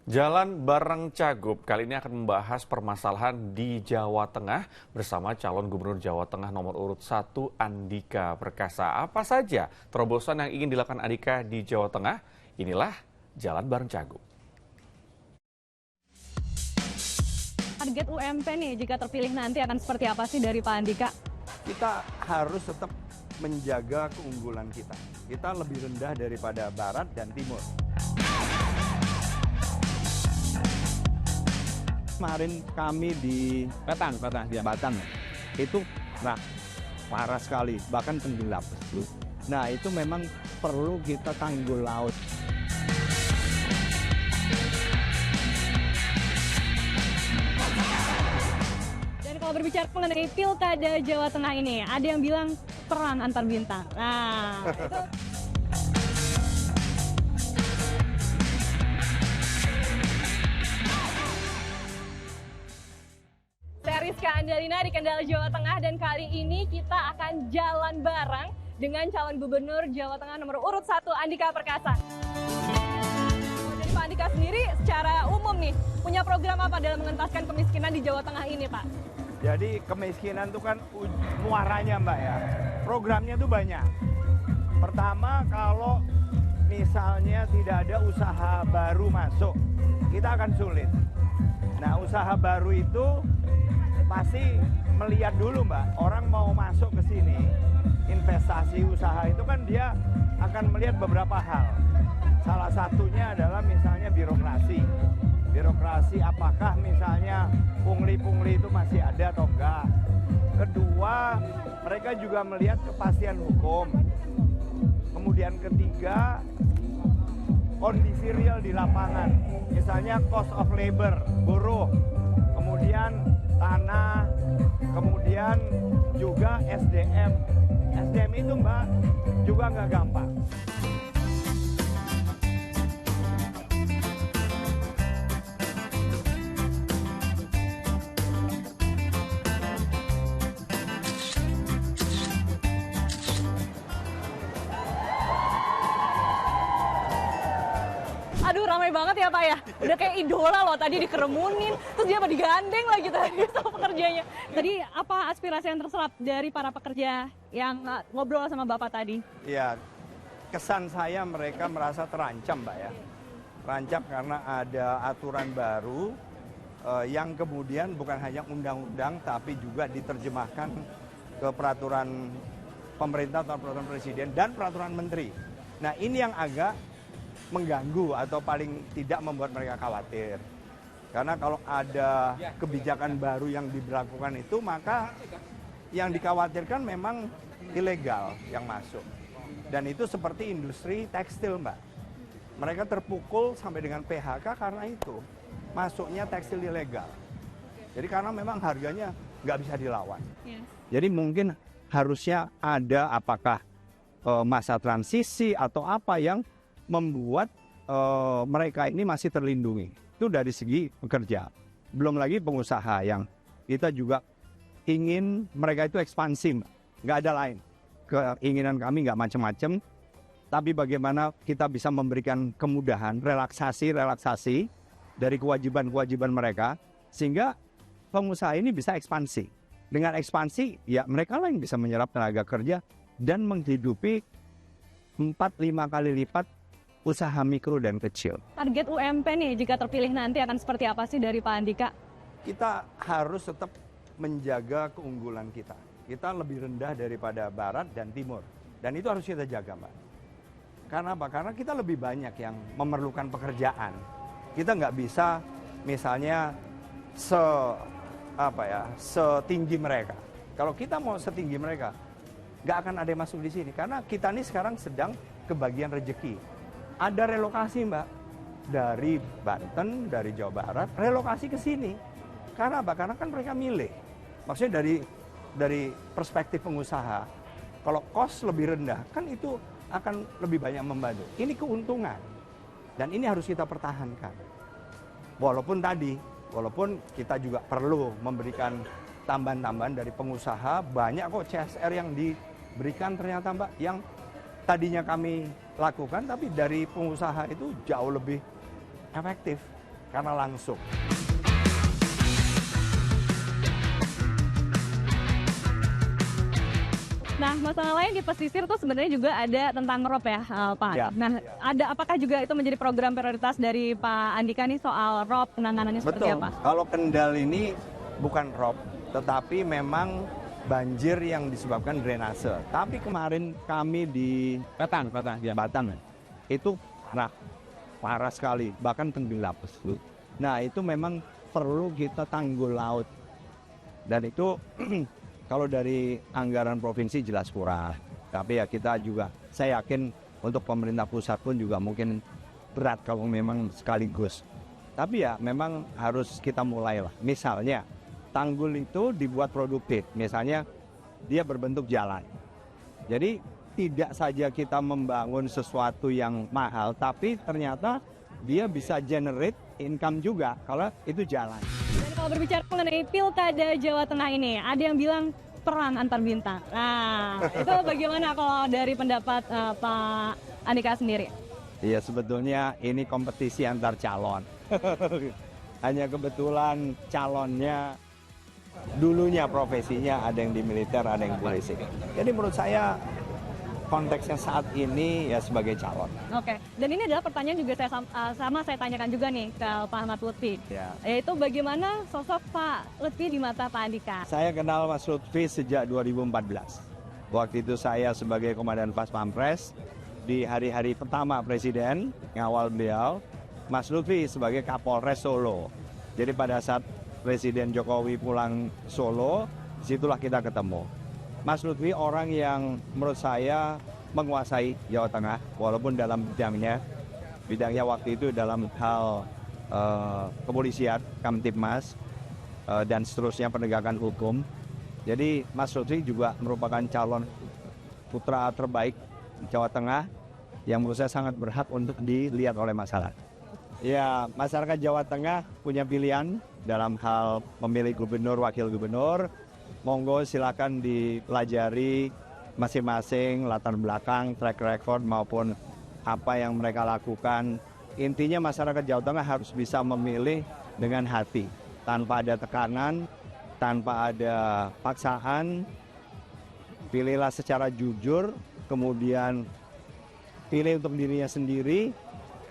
Jalan bareng Cagup kali ini akan membahas permasalahan di Jawa Tengah bersama calon gubernur Jawa Tengah nomor urut 1 Andika Perkasa. Apa saja terobosan yang ingin dilakukan Andika di Jawa Tengah? Inilah Jalan bareng Cagup. Target UMP nih jika terpilih nanti akan seperti apa sih dari Pak Andika? Kita harus tetap menjaga keunggulan kita. Kita lebih rendah daripada Barat dan Timur. Kemarin kami di Batan, itu parah sekali, bahkan tenggelam. Nah itu memang perlu kita tanggul laut. Dan kalau berbicara mengenai pilkada Jawa Tengah ini, ada yang bilang perang antar bintang. Nah, itu saya Rizka Andalina di Kendal, Jawa Tengah, dan kali ini kita akan jalan bareng dengan calon gubernur Jawa Tengah nomor urut 1 Andika Perkasa. Jadi Pak Andika sendiri secara umum nih punya program apa dalam mengentaskan kemiskinan di Jawa Tengah ini, Pak? Jadi kemiskinan itu kan muaranya Mbak ya, programnya tuh banyak. Pertama kalau misalnya tidak ada usaha baru masuk, kita akan sulit. Nah usaha baru itu pasti melihat dulu Mbak, orang mau masuk ke sini, investasi usaha itu kan dia akan melihat beberapa hal. Salah satunya adalah misalnya birokrasi. Birokrasi apakah misalnya pungli-pungli itu masih ada atau enggak. Kedua, mereka juga melihat kepastian hukum. Kemudian ketiga, kondisi real di lapangan. Misalnya cost of labor, buruh. Kemudian tanah, kemudian juga SDM. SDM itu Mbak juga nggak gampang. Aduh ramai banget ya Pak ya, udah kayak idola loh, tadi dikeremunin, terus dia apa digandeng lagi tadi sama pekerjanya. Tadi apa aspirasi yang terserap dari para pekerja yang ngobrol sama Bapak tadi? Ya, kesan saya mereka merasa terancam Mbak ya. Terancam karena ada aturan baru yang kemudian bukan hanya undang-undang tapi juga diterjemahkan ke peraturan pemerintah atau peraturan presiden dan peraturan menteri. Nah ini yang agak mengganggu atau paling tidak membuat mereka khawatir. Karena kalau ada kebijakan baru yang diberlakukan itu, maka yang dikhawatirkan memang ilegal yang masuk. Dan itu seperti industri tekstil, Mbak. Mereka terpukul sampai dengan PHK karena itu. Masuknya tekstil ilegal. Jadi karena memang harganya nggak bisa dilawan. Jadi mungkin harusnya ada apakah masa transisi atau apa yang membuat mereka ini masih terlindungi. Itu dari segi pekerja. Belum lagi pengusaha yang kita juga ingin mereka itu ekspansi. Nggak ada lain. Keinginan kami nggak macam-macam. Tapi bagaimana kita bisa memberikan kemudahan, relaksasi dari kewajiban-kewajiban mereka. Sehingga pengusaha ini bisa ekspansi. Dengan ekspansi, ya mereka lah yang bisa menyerap tenaga kerja dan menghidupi 4-5 kali lipat usaha mikro dan kecil. Target UMP nih jika terpilih nanti akan seperti apa sih dari Pak Andika? Kita harus tetap menjaga keunggulan kita. Kita lebih rendah daripada Barat dan Timur. Dan itu harus kita jaga, Mbak. Karena apa? Karena kita lebih banyak yang memerlukan pekerjaan. Kita nggak bisa misalnya setinggi mereka. Kalau kita mau setinggi mereka, nggak akan ada yang masuk di sini. Karena kita ini sekarang sedang kebagian rezeki. Ada relokasi Mbak, dari Banten, dari Jawa Barat, relokasi ke sini. Karena apa? Karena kan mereka milih. Maksudnya dari perspektif pengusaha, kalau cost lebih rendah, kan itu akan lebih banyak membantu. Ini keuntungan. Dan ini harus kita pertahankan. Walaupun kita juga perlu memberikan tambahan-tambahan dari pengusaha, banyak kok CSR yang diberikan ternyata Mbak, yang tadinya kami lakukan, tapi dari pengusaha itu jauh lebih efektif. karena langsung. Nah, masalah lain di pesisir tuh sebenarnya juga ada tentang rob ya, Pak. Ya. Nah, apakah juga itu menjadi program prioritas dari Pak Andika nih soal rob, penanganannya seperti Betul. apa? Kalau Kendal ini bukan rob, tetapi memang banjir yang disebabkan drainase. Tapi kemarin kami di Batang, itu parah sekali, bahkan tenggelam. Nah, itu memang perlu kita tanggul laut. Dan itu kalau dari anggaran provinsi jelas kurang. Tapi ya kita juga, saya yakin untuk pemerintah pusat pun juga mungkin berat kalau memang sekaligus. Tapi ya memang harus kita mulailah. Misalnya, tanggul itu dibuat produktif. Misalnya, dia berbentuk jalan. Jadi tidak saja kita membangun sesuatu yang mahal, tapi ternyata dia bisa generate income juga kalau itu jalan. Dan kalau berbicara mengenai Pilkada Jawa Tengah ini, ada yang bilang perang antar bintang. Nah, itu bagaimana kalau dari pendapat Pak Andika sendiri? Iya, sebetulnya ini kompetisi antar calon. Hanya kebetulan calonnya dulunya profesinya ada yang di militer, ada yang polisi. Jadi menurut saya konteksnya saat ini ya sebagai calon. Oke, dan ini adalah pertanyaan juga saya tanyakan juga nih ke Pak Ahmad Lutfi. Ya. Yaitu bagaimana sosok Pak Lutfi di mata Pak Andika? Saya kenal Mas Lutfi sejak 2014. Waktu itu saya sebagai Komandan Pas Pampres, di hari-hari pertama Presiden, ngawal beliau, Mas Lutfi sebagai Kapolres Solo. Jadi pada saat Presiden Jokowi pulang Solo, situlah kita ketemu. Mas Lutfi orang yang menurut saya menguasai Jawa Tengah, walaupun dalam bidangnya waktu itu dalam hal kepolisian, Kamtibmas, dan seterusnya penegakan hukum. Jadi Mas Lutfi juga merupakan calon putra terbaik Jawa Tengah yang menurut saya sangat berhak untuk dilihat oleh masyarakat. Ya, masyarakat Jawa Tengah punya pilihan dalam hal memilih gubernur, wakil gubernur. Monggo silakan dipelajari masing-masing latar belakang, track record maupun apa yang mereka lakukan. Intinya masyarakat Jawa Tengah harus bisa memilih dengan hati, tanpa ada tekanan, tanpa ada paksaan. Pilihlah secara jujur, kemudian pilih untuk dirinya sendiri,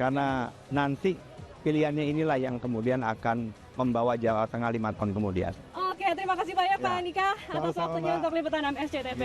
karena nanti pilihannya inilah yang kemudian akan membawa Jawa Tengah 5 tahun kemudian. Oke, terima kasih banyak Pak Andika atas sama-sama, waktunya Mbak. untuk liputan SCTV.